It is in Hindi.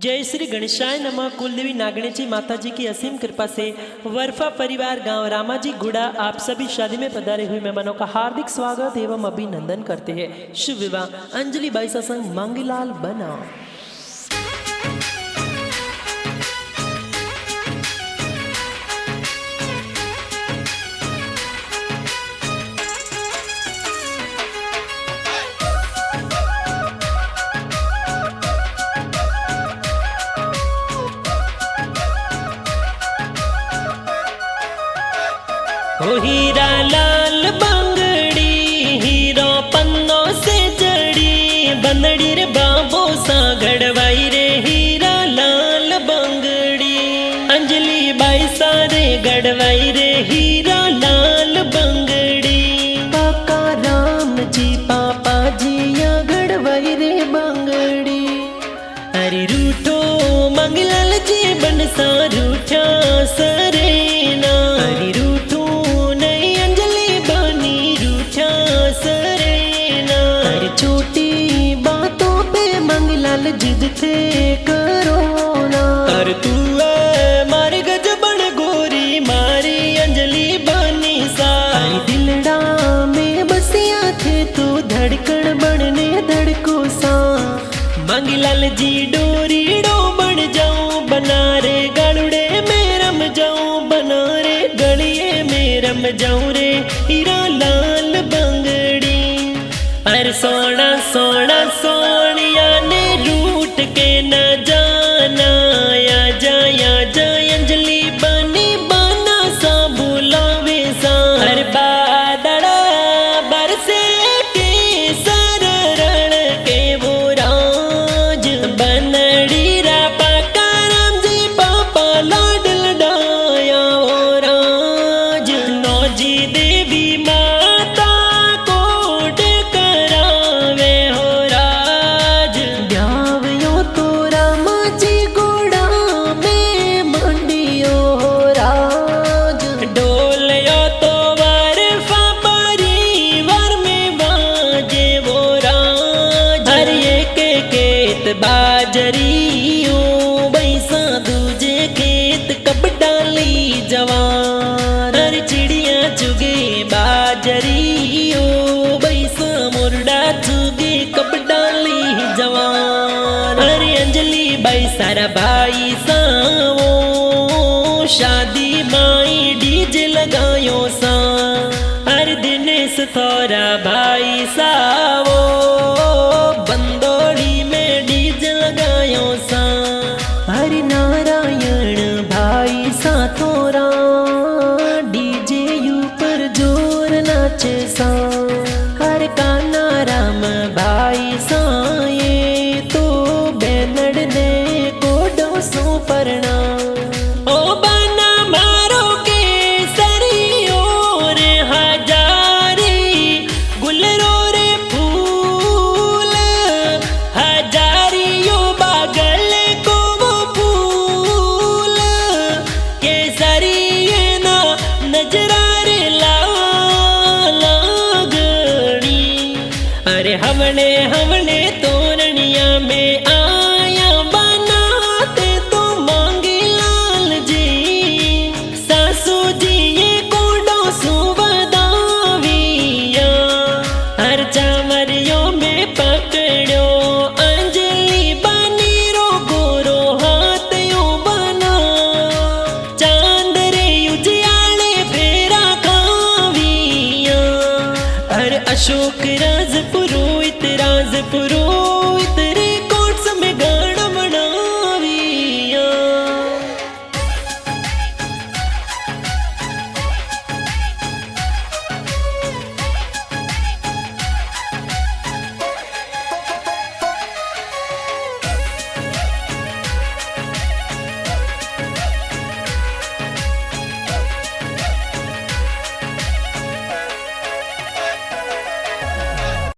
जय श्री गणेशाय नमः। कुलदेवी नागणेची माता जी की असीम कृपा से वर्फा परिवार गांव रामाजी गुड़ा आप सभी शादी में पधारे हुए मेहमानों का हार्दिक स्वागत एवं अभिनंदन करते हैं। शुभ विवाह अंजलि बाई सत्संग मांगीलाल बना। ओ हीरा लाल बंगड़ी हीरो पन्नों से जड़ी बंदड़ी रे बाबो सा गड़वाई रे हीरा लाल बंगड़ी अंजलि बाई सारे गड़वाई रे हीरा लाल बंगड़ी काका राम जी पापा जी या गड़वाई रे बंगड़ी अरे रूठो मंगलाल जी बनसा रूठा सरेना अरे रूठो जिद थे करो ना और तू मारे गजबन गोरी मारी अंजलि बनी सारी दिलड़ा में बसिया थे तू धड़कन बनने धड़को सा मंगलाल जी डोरी डो बन जाऊं बना रे गलुड़े में रम जाऊं बना रे गलिए में रम जाऊं रे हीरा लाल बंगड़ी अरे सोना सोना सोनिया ने रूठ के न जाना या जा अंजलि बनी बना सा बुलावे सा हर बादड़ा बरसे के सर रण के वो राज बनड़ी रा पाका राम जी पापा लाडल डाया वो राज नौजी देवी माता कोट करावे हो राज ध्यावयो तो रामा जी गोड़ा में मंडियो हो राज डोलयो तो वर्फा परिवार में बाजे वो राज हर एक खेत बाजरियो बैसा दूजे खेत कब डाली जवान हर चिड़िया चुगे बाजरियो बैसा मुर्डा चुगे कब डाली जवान अरे अंजलि बाई सारा भाई सावो शादी माई डीजे लगायो सा हर दिनेश थोड़ा भाई सावो बंदोड़ी में डीजे लगायो सा हरि नारायण भाई सा थोड़ा डीजे ऊपर जोर नाचे सा हर काना राम भाई सा ये तो बैनड़ ने कोडो सो परना ओ बना मारो के सरियो रे हजारी गुलरो रे फूल हजारियो बागल को वो फूल के सरिये ना नजरा रे लागड़ी अरे हमने हमने तोरणिया में आया बनाते तो मांगे लाल जी सासू जी ये कोडो सुबदाविया हर चामरियों में पकड़ो अंजलि बनी रो गोरो हाथ यो बना चांद रे उजियाले फेरा खाविया हर अशोक राज पुरोहित रे